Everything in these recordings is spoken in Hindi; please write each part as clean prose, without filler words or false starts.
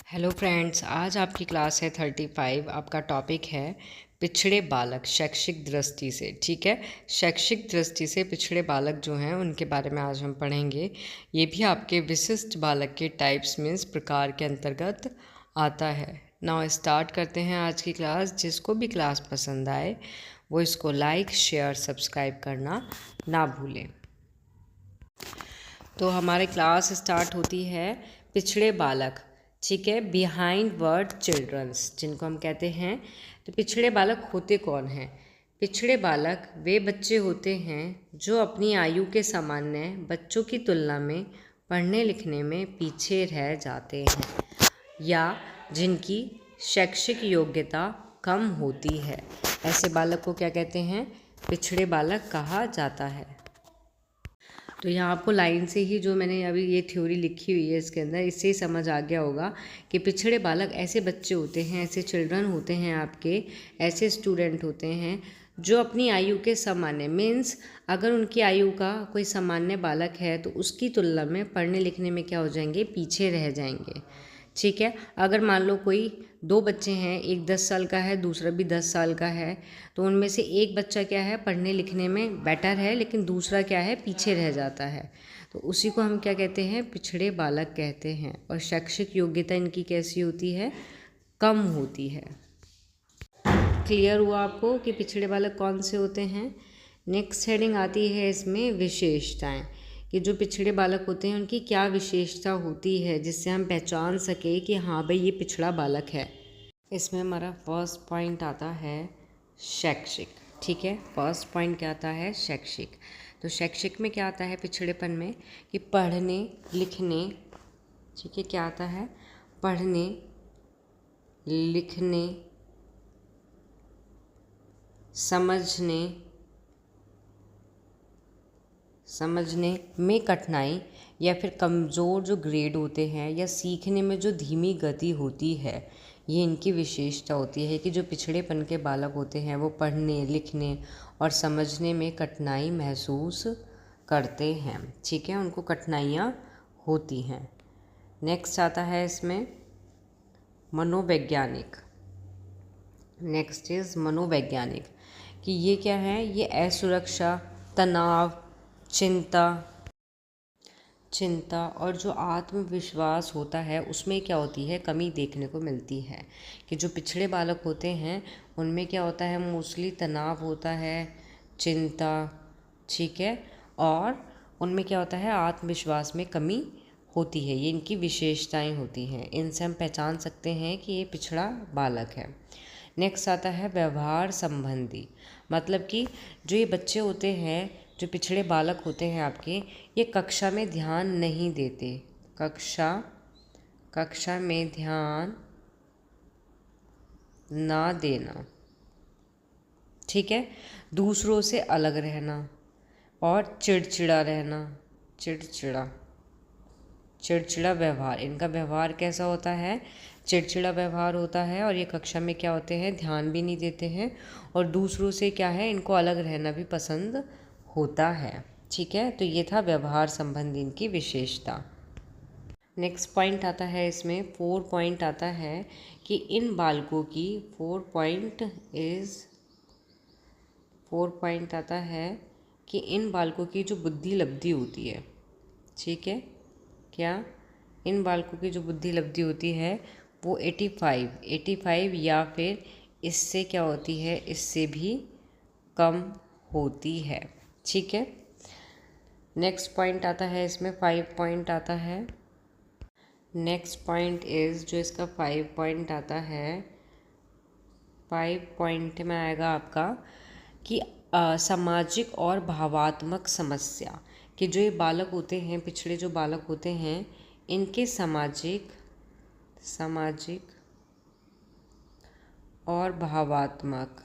हेलो फ्रेंड्स, आज आपकी क्लास है 35। आपका टॉपिक है पिछड़े बालक शैक्षिक दृष्टि से। ठीक है, शैक्षिक दृष्टि से पिछड़े बालक जो हैं उनके बारे में आज हम पढ़ेंगे। ये भी आपके विशिष्ट बालक के टाइप्स मीन्स प्रकार के अंतर्गत आता है। नाउ स्टार्ट करते हैं आज की क्लास। जिसको भी क्लास पसंद आए वो इसको लाइक शेयर सब्सक्राइब करना ना भूलें। तो हमारी क्लास स्टार्ट होती है पिछड़े बालक। ठीक है, बिहाइंड वर्ड चिल्ड्रंस जिनको हम कहते हैं। तो पिछड़े बालक होते कौन हैं? पिछड़े बालक वे बच्चे होते हैं जो अपनी आयु के सामान्य बच्चों की तुलना में पढ़ने लिखने में पीछे रह जाते हैं या जिनकी शैक्षिक योग्यता कम होती है। ऐसे बालक को क्या कहते हैं? पिछड़े बालक कहा जाता है। तो यहाँ आपको लाइन से ही जो मैंने अभी ये थ्योरी लिखी हुई है इसके अंदर, इससे ही समझ आ गया होगा कि पिछड़े बालक ऐसे बच्चे होते हैं, ऐसे चिल्ड्रन होते हैं, आपके ऐसे स्टूडेंट होते हैं जो अपनी आयु के सामान्य मीन्स अगर उनकी आयु का कोई सामान्य बालक है तो उसकी तुलना में पढ़ने लिखने में क्या हो जाएंगे? पीछे रह जाएंगे। ठीक है, अगर मान लो कोई दो बच्चे हैं, एक 10 साल का है दूसरा भी 10 साल का है, तो उनमें से एक बच्चा क्या है पढ़ने लिखने में बेटर है लेकिन दूसरा क्या है पीछे रह जाता है, तो उसी को हम क्या कहते हैं? पिछड़े बालक कहते हैं। और शैक्षिक योग्यता इनकी कैसी होती है? कम होती है। क्लियर हुआ आपको कि पिछड़े बालक कौन से होते हैं? नेक्स्ट हेडिंग आती है इसमें विशेषताएं, कि जो पिछड़े बालक होते हैं उनकी क्या विशेषता होती है जिससे हम पहचान सके कि हाँ भाई ये पिछड़ा बालक है। इसमें हमारा फर्स्ट पॉइंट आता है शैक्षिक। ठीक है, फर्स्ट पॉइंट क्या आता है? शैक्षिक। तो शैक्षिक में क्या आता है पिछड़ेपन में? कि पढ़ने लिखने, ठीक है, क्या आता है? पढ़ने लिखने समझने में कठिनाई या फिर कमज़ोर जो ग्रेड होते हैं या सीखने में जो धीमी गति होती है, ये इनकी विशेषता होती है कि जो पिछड़ेपन के बालक होते हैं वो पढ़ने लिखने और समझने में कठिनाई महसूस करते हैं। ठीक है, उनको कठिनाइयाँ होती हैं। नेक्स्ट आता है इसमें मनोवैज्ञानिक। नेक्स्ट इज़ मनोवैज्ञानिक, कि ये क्या है? ये असुरक्षा, तनाव, चिंता और जो आत्मविश्वास होता है उसमें क्या होती है? कमी देखने को मिलती है। कि जो पिछड़े बालक होते हैं उनमें क्या होता है? मोस्टली तनाव होता है, चिंता, ठीक है, और उनमें क्या होता है? आत्मविश्वास में कमी होती है। ये इनकी विशेषताएं होती हैं। इनसे हम पहचान सकते हैं कि ये पिछड़ा बालक है। नेक्स्ट आता है व्यवहार संबंधी, मतलब कि जो ये बच्चे होते हैं, जो पिछड़े बालक होते हैं आपके, ये कक्षा में ध्यान नहीं देते। कक्षा में ध्यान ना देना, ठीक है, दूसरों से अलग रहना और चिड़चिड़ा रहना। चिड़चिड़ा व्यवहार, इनका व्यवहार कैसा होता है? चिड़चिड़ा व्यवहार होता है। और ये कक्षा में क्या होते हैं? ध्यान भी नहीं देते हैं और दूसरों से क्या है? इनको अलग रहना भी पसंद होता है। ठीक है, तो ये था व्यवहार संबंधी इनकी विशेषता। नेक्स्ट पॉइंट आता है इसमें 4 पॉइंट आता है कि इन बालकों की 4 पॉइंट आता है कि इन बालकों की जो बुद्धि लब्धि होती है, ठीक है, क्या? इन बालकों की जो बुद्धि लब्धि होती है वो 85 या फिर इससे क्या होती है? इससे भी कम होती है। ठीक है, नेक्स्ट पॉइंट आता है इसमें 5 पॉइंट आता है। नेक्स्ट पॉइंट इज़, जो इसका 5 पॉइंट आता है, 5 पॉइंट में आएगा आपका कि सामाजिक और भावात्मक समस्या, कि जो ये बालक होते हैं, पिछड़े जो बालक होते हैं, इनके सामाजिक और भावात्मक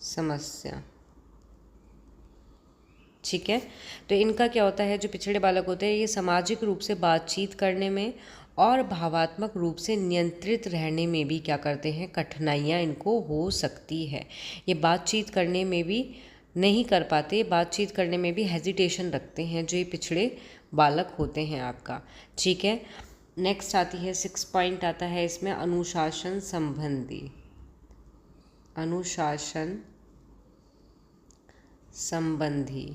समस्या। ठीक है, तो इनका क्या होता है? जो पिछड़े बालक होते हैं ये सामाजिक रूप से बातचीत करने में और भावात्मक रूप से नियंत्रित रहने में भी क्या करते हैं? कठिनाइयाँ इनको हो सकती है। ये बातचीत करने में भी नहीं कर पाते, बातचीत करने में भी हेजिटेशन रखते हैं जो ये पिछड़े बालक होते हैं आपका। ठीक है, नेक्स्ट आती है 6 पॉइंट आता है इसमें अनुशासन संबंधी। अनुशासन संबंधी,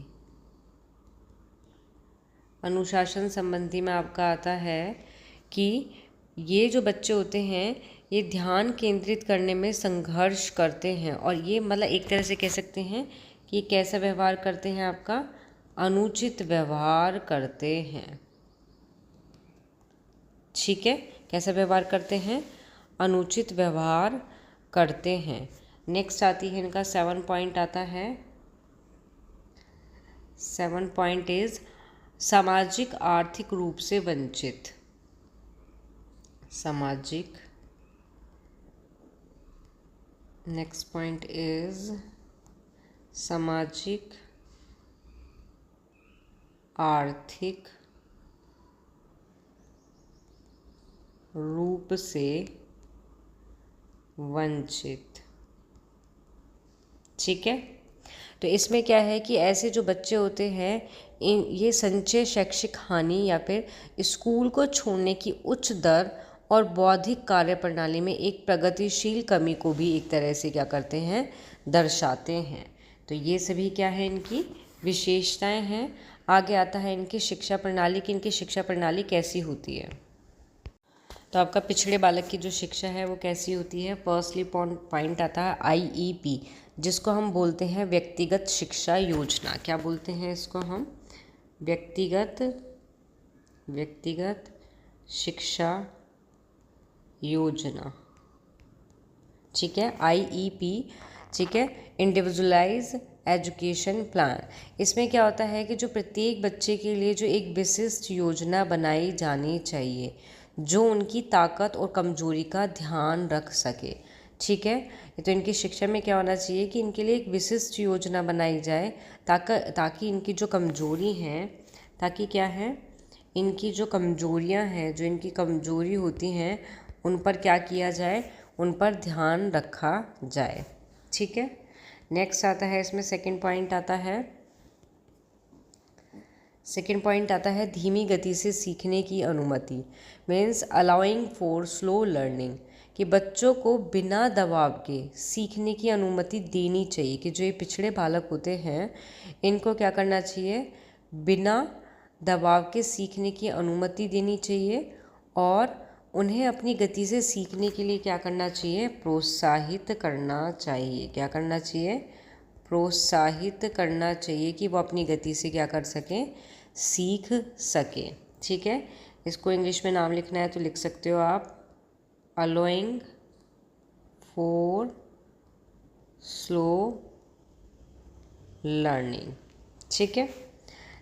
अनुशासन संबंधी में आपका आता है कि ये जो बच्चे होते हैं ये ध्यान केंद्रित करने में संघर्ष करते हैं, और ये मतलब एक तरह से कह सकते हैं कि ये कैसा व्यवहार करते हैं, आपका अनुचित व्यवहार करते हैं। ठीक है, कैसा व्यवहार करते हैं, अनुचित व्यवहार करते हैं। नेक्स्ट आती है इनका 7 पॉइंट आता है। 7 पॉइंट इज सामाजिक आर्थिक रूप से वंचित। सामाजिक, नेक्स्ट पॉइंट इज सामाजिक आर्थिक रूप से वंचित। ठीक है, तो इसमें क्या है कि ऐसे जो बच्चे होते हैं ये संचय शैक्षिक हानि या फिर स्कूल को छोड़ने की उच्च दर और बौद्धिक कार्य प्रणाली में एक प्रगतिशील कमी को भी एक तरह से क्या करते हैं, दर्शाते हैं। तो ये सभी क्या है, इनकी विशेषताएं हैं। आगे आता है इनकी शिक्षा प्रणाली की, इनकी शिक्षा प्रणाली कैसी होती है। तो आपका पिछड़े बालक की जो शिक्षा है वो कैसी होती है। फर्स्टली पॉइंट आता है IEP, जिसको हम बोलते हैं व्यक्तिगत शिक्षा योजना। क्या बोलते हैं इसको हम, व्यक्तिगत शिक्षा योजना। ठीक है, IEP। ठीक है, इंडिविजुअलाइज एजुकेशन प्लान। इसमें क्या होता है कि जो प्रत्येक बच्चे के लिए जो एक विशिष्ट योजना बनाई जानी चाहिए जो उनकी ताकत और कमजोरी का ध्यान रख सके। ठीक है, तो इनकी शिक्षा में क्या होना चाहिए कि इनके लिए एक विशिष्ट योजना बनाई जाए ताकि इनकी जो कमजोरी हैं, ताकि क्या है, इनकी जो कमजोरियां हैं, जो इनकी कमजोरी होती हैं उन पर क्या किया जाए, उन पर ध्यान रखा जाए। ठीक है, नेक्स्ट आता है इसमें सेकंड पॉइंट आता है। सेकेंड पॉइंट आता है धीमी गति से सीखने की अनुमति, means allowing for slow learning, कि बच्चों को बिना दबाव के सीखने की अनुमति देनी चाहिए। कि जो ये पिछड़े बालक होते हैं इनको क्या करना चाहिए, बिना दबाव के सीखने की अनुमति देनी चाहिए और उन्हें अपनी गति से सीखने के लिए क्या करना चाहिए, प्रोत्साहित करना चाहिए। क्या करना चाहिए, प्रोत्साहित करना चाहिए कि वो अपनी गति से क्या कर सकें, सीख सकें। ठीक है, इसको इंग्लिश में नाम लिखना है तो लिख सकते हो आप, अलोइंग फॉर स्लो लर्निंग। ठीक है,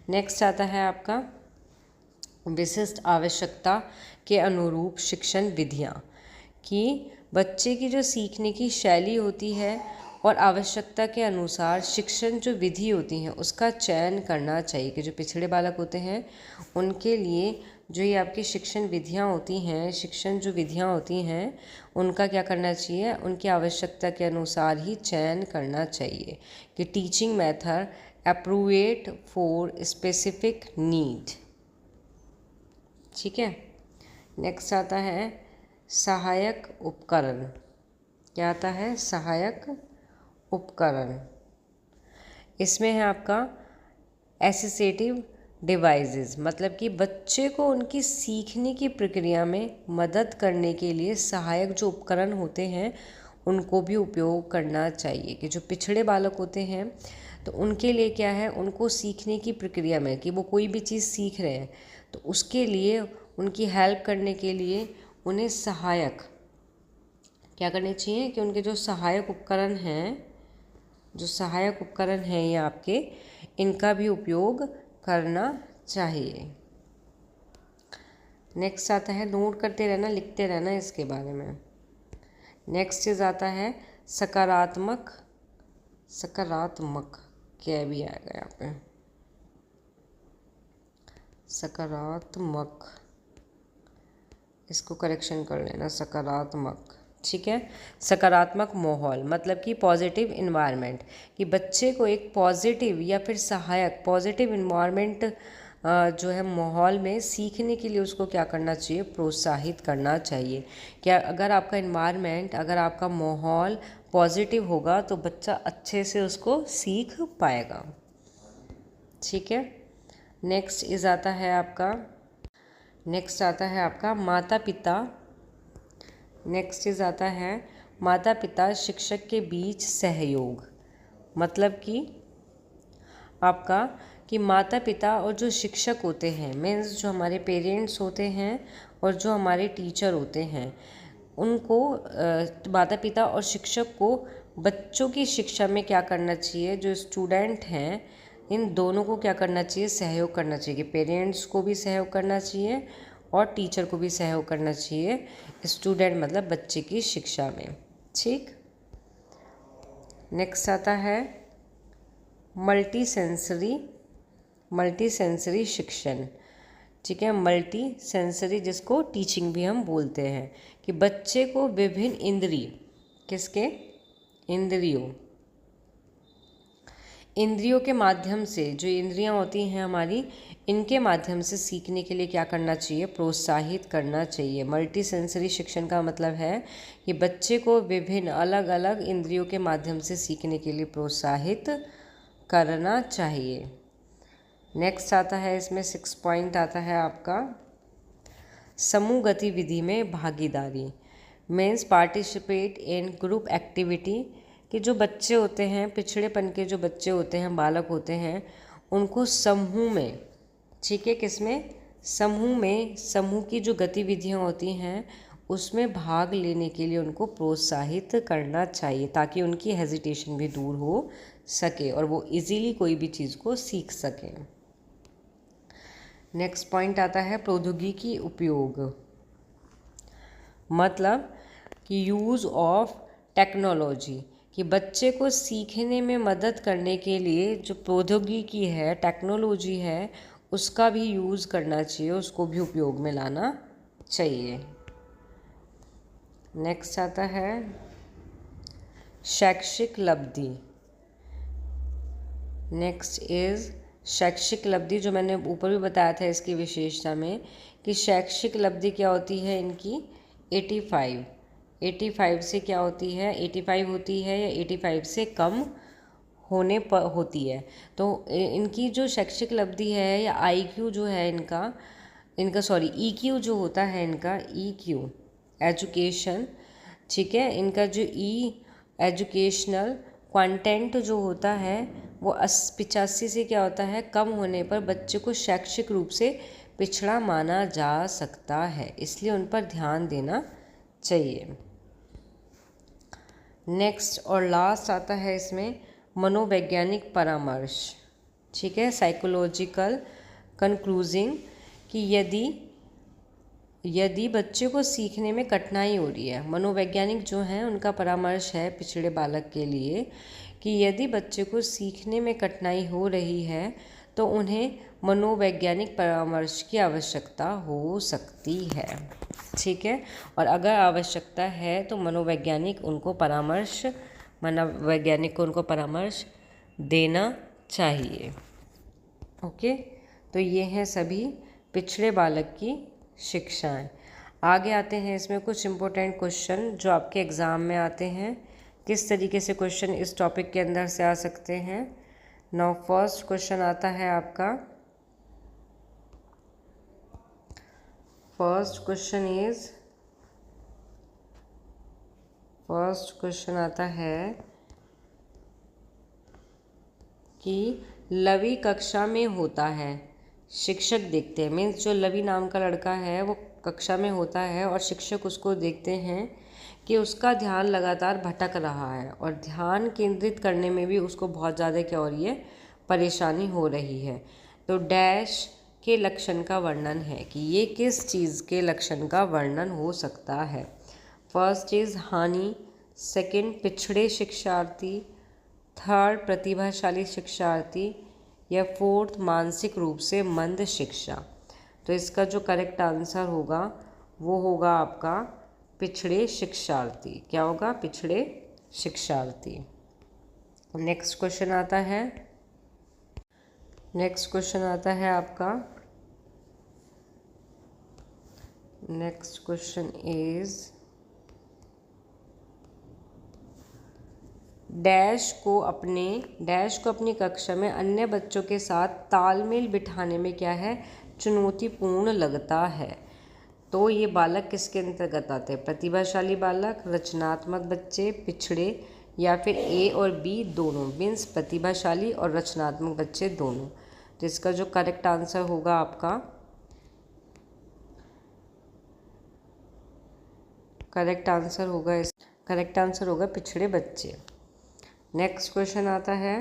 नेक्स्ट आता है आपका विशिष्ट आवश्यकता के अनुरूप शिक्षण विधियाँ, कि बच्चे की जो सीखने की शैली होती है और आवश्यकता के अनुसार शिक्षण जो विधि होती हैं उसका चयन करना चाहिए। कि जो पिछड़े बालक होते हैं उनके लिए जो ये आपकी शिक्षण विधियाँ होती हैं, शिक्षण जो विधियाँ होती हैं उनका क्या करना चाहिए, उनकी आवश्यकता के अनुसार ही चयन करना चाहिए। कि teaching method appropriate for specific need. ठीक है, नेक्स्ट आता है सहायक उपकरण। क्या आता है, सहायक उपकरण। इसमें है आपका एसिस्टिव डिवाइसेस, मतलब कि बच्चे को उनकी सीखने की प्रक्रिया में मदद करने के लिए सहायक जो उपकरण होते हैं उनको भी उपयोग करना चाहिए। कि जो पिछड़े बालक होते हैं तो उनके लिए क्या है, उनको सीखने की प्रक्रिया में कि वो कोई भी चीज़ सीख रहे हैं तो उसके लिए उनकी हेल्प करने के लिए उन्हें सहायक क्या करने चाहिए, कि उनके जो सहायक उपकरण हैं, जो सहायक उपकरण हैं ये आपके, इनका भी उपयोग करना चाहिए। नेक्स्ट आता है, नोट करते रहना, लिखते रहना इसके बारे में। नेक्स्ट चीज़ आता है सकारात्मक, सकारात्मक क्या भी आएगा यहाँ पे, सकारात्मक, इसको करेक्शन कर लेना, सकारात्मक। ठीक है, सकारात्मक माहौल मतलब कि पॉजिटिव इन्वायरमेंट, कि बच्चे को एक पॉजिटिव या फिर सहायक पॉजिटिव इन्वायरमेंट जो है माहौल में सीखने के लिए उसको क्या करना चाहिए, प्रोत्साहित करना चाहिए। क्या अगर आपका इन्वायरमेंट, अगर आपका माहौल पॉजिटिव होगा तो बच्चा अच्छे से उसको सीख पाएगा। ठीक है। नेक्स्ट आता है आपका माता पिता। माता पिता शिक्षक के बीच सहयोग। मतलब कि आपका कि माता पिता और जो शिक्षक होते हैं, मीन्स जो हमारे पेरेंट्स होते हैं और जो हमारे टीचर होते हैं, उनको माता पिता और शिक्षक को बच्चों की शिक्षा में क्या करना चाहिए, जो स्टूडेंट हैं इन दोनों को क्या करना चाहिए, सहयोग करना चाहिए। कि पेरेंट्स को भी सहयोग करना चाहिए और टीचर को भी सहयोग करना चाहिए स्टूडेंट मतलब बच्चे की शिक्षा में। ठीक। नेक्स्ट आता है मल्टी सेंसरी शिक्षण। ठीक है। मल्टी सेंसरी जिसको टीचिंग भी हम बोलते हैं, कि बच्चे को विभिन्न इंद्रियों के माध्यम से, जो इंद्रियां होती हैं हमारी, इनके माध्यम से सीखने के लिए क्या करना चाहिए, प्रोत्साहित करना चाहिए। मल्टी सेंसरी शिक्षण का मतलब है कि बच्चे को विभिन्न अलग अलग इंद्रियों के माध्यम से सीखने के लिए प्रोत्साहित करना चाहिए। नेक्स्ट आता है, इसमें 6 पॉइंट आता है आपका समूह गतिविधि में भागीदारी। Means participate in group activity. कि जो बच्चे होते हैं, पिछड़ेपन के जो बच्चे होते हैं, बालक होते हैं, उनको समूह में, ठीक है, किसमें, समूह की जो गतिविधियां होती हैं उसमें भाग लेने के लिए उनको प्रोत्साहित करना चाहिए, ताकि उनकी हेजिटेशन भी दूर हो सके और वो इजीली कोई भी चीज़ को सीख सकें। नेक्स्ट पॉइंट आता है प्रौद्योगिकी उपयोग। मतलब कि यूज़ ऑफ टेक्नोलॉजी, कि बच्चे को सीखने में मदद करने के लिए जो प्रौद्योगिकी है, टेक्नोलॉजी है, उसका भी यूज़ करना चाहिए, उसको भी उपयोग में लाना चाहिए। नेक्स्ट आता है शैक्षिक लब्धि। नेक्स्ट इज़ शैक्षिक लब्धि, जो मैंने ऊपर भी बताया था इसकी विशेषता में, कि शैक्षिक लब्धि क्या होती है इनकी 85 से क्या होती है, 85 होती है या 85 से कम होने पर होती है। तो इनकी जो शैक्षिक लब्धि है या IQ जो है इनका EQ जो होता है इनका, EQ एजुकेशन, ठीक है, इनका जो एजुकेशनल कंटेंट जो होता है वो 85 से क्या होता है, कम होने पर बच्चे को शैक्षिक रूप से पिछड़ा माना जा सकता है, इसलिए उन पर ध्यान देना चाहिए। नेक्स्ट और लास्ट आता है इसमें मनोवैज्ञानिक परामर्श। ठीक है, साइकोलॉजिकल कंक्लूजिंग, कि यदि बच्चे को सीखने में कठिनाई हो रही है, मनोवैज्ञानिक जो हैं उनका परामर्श है पिछड़े बालक के लिए, कि यदि बच्चे को सीखने में कठिनाई हो रही है तो उन्हें मनोवैज्ञानिक परामर्श की आवश्यकता हो सकती है। ठीक है, और अगर आवश्यकता है तो मनोवैज्ञानिक को उनको परामर्श देना चाहिए। ओके, तो ये हैं सभी पिछड़े बालक की शिक्षाएं। आगे आते हैं इसमें कुछ इम्पोर्टेंट क्वेश्चन जो आपके एग्ज़ाम में आते हैं, किस तरीके से क्वेश्चन इस टॉपिक के अंदर से आ सकते हैं। नाउ फर्स्ट क्वेश्चन आता है आपका, फर्स्ट क्वेश्चन आता है कि लवी कक्षा में होता है, शिक्षक देखते हैं। मीन्स जो लवी नाम का लड़का है वो कक्षा में होता है और शिक्षक उसको देखते हैं कि उसका ध्यान लगातार भटक रहा है और ध्यान केंद्रित करने में भी उसको बहुत ज़्यादा क्या हो रही है, परेशानी हो रही है। तो डैश के लक्षण का वर्णन है, कि ये किस चीज़ के लक्षण का वर्णन हो सकता है। फर्स्ट इज़ हानि, सेकंड पिछड़े शिक्षार्थी, थर्ड प्रतिभाशाली शिक्षार्थी, या फोर्थ मानसिक रूप से मंद शिक्षा। तो इसका जो करेक्ट आंसर होगा वो होगा आपका पिछड़े शिक्षार्थी। क्या होगा, पिछड़े शिक्षार्थी। नेक्स्ट क्वेश्चन आता है, नेक्स्ट क्वेश्चन आता है आपका, नेक्स्ट क्वेश्चन इज डैश को अपनी कक्षा में अन्य बच्चों के साथ तालमेल बिठाने में क्या है, चुनौतीपूर्ण लगता है। तो ये बालक किसके अंतर्गत आते हैं, प्रतिभाशाली बालक, रचनात्मक बच्चे, पिछड़े, या फिर ए और बी दोनों, मीन्स प्रतिभाशाली और रचनात्मक बच्चे दोनों। तो इसका जो करेक्ट आंसर होगा आपका, करेक्ट आंसर होगा पिछड़े बच्चे। नेक्स्ट क्वेश्चन आता है,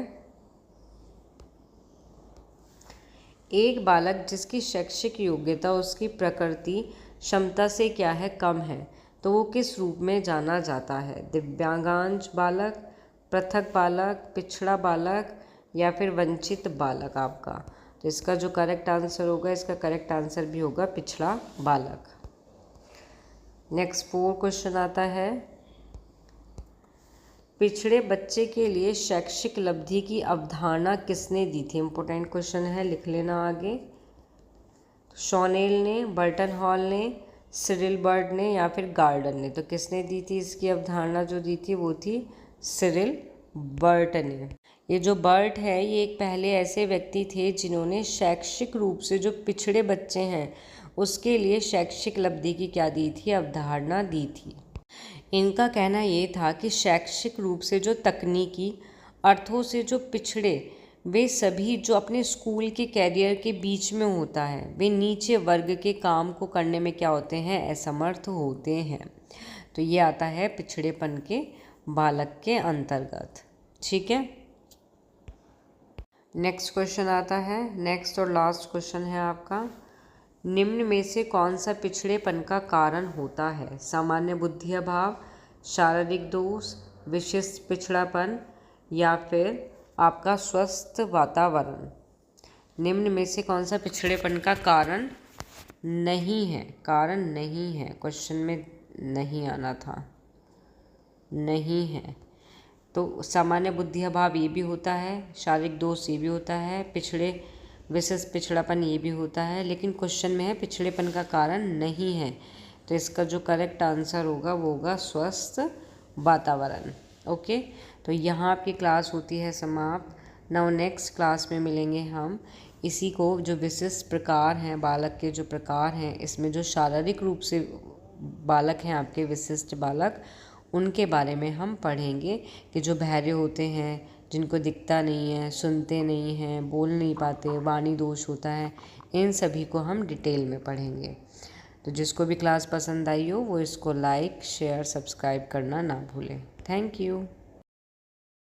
एक बालक जिसकी शैक्षिक योग्यता उसकी प्रकृति क्षमता से क्या है, कम है, तो वो किस रूप में जाना जाता है, दिव्यांगांश बालक, पृथक बालक, पिछड़ा बालक, या फिर वंचित बालक आपका। तो इसका जो करेक्ट आंसर होगा, इसका करेक्ट आंसर भी होगा पिछड़ा बालक। नेक्स्ट 4 क्वेश्चन आता है, पिछड़े बच्चे के लिए शैक्षिक लब्धि की अवधारणा किसने दी थी। इम्पोर्टेंट क्वेश्चन है, लिख लेना आगे। शॉनेल ने, बर्टन हॉल ने, सिरिल बर्ड ने, या फिर गार्डन ने। तो किसने दी थी इसकी अवधारणा, जो दी थी वो थी सिरिल बर्ट ने। ये जो बर्ट है ये एक पहले ऐसे व्यक्ति थे जिन्होंने शैक्षिक रूप से जो पिछड़े बच्चे हैं उसके लिए शैक्षिक लब्धि की क्या दी थी, अवधारणा दी थी। इनका कहना ये था कि शैक्षिक रूप से जो तकनीकी अर्थों से जो पिछड़े वे सभी जो अपने स्कूल के कैरियर के बीच में होता है, वे नीचे वर्ग के काम को करने में क्या होते हैं, असमर्थ होते हैं। तो ये आता है पिछड़ेपन के बालक के अंतर्गत। ठीक है, नेक्स्ट क्वेश्चन आता है, नेक्स्ट और लास्ट क्वेश्चन है आपका, निम्न में से कौन सा पिछड़ेपन का कारण होता है, सामान्य बुद्धि अभाव, शारीरिक दोष, विशिष्ट पिछड़ापन, या फिर आपका स्वस्थ वातावरण। निम्न में से कौन सा पिछड़ेपन का कारण नहीं है, क्वेश्चन में नहीं आना था, नहीं है। तो सामान्य बुद्धि अभाव ये भी होता है, शारीरिक दोष ये भी होता है, विशेष पिछड़ापन ये भी होता है, लेकिन क्वेश्चन में है पिछड़ेपन का कारण नहीं है। तो इसका जो करेक्ट आंसर होगा वो होगा स्वस्थ वातावरण। ओके, तो यहाँ आपकी क्लास होती है समाप्त। नाउ नेक्स्ट क्लास में मिलेंगे हम इसी को, जो विशिष्ट प्रकार हैं बालक के, जो प्रकार हैं इसमें जो शारीरिक रूप से बालक हैं आपके विशिष्ट बालक, उनके बारे में हम पढ़ेंगे कि जो बहरे होते हैं, जिनको दिखता नहीं है, सुनते नहीं हैं, बोल नहीं पाते, वाणी दोष होता है, इन सभी को हम डिटेल में पढ़ेंगे। तो जिसको भी क्लास पसंद आई हो वो इसको लाइक, शेयर, सब्सक्राइब करना ना भूलें। Thank you.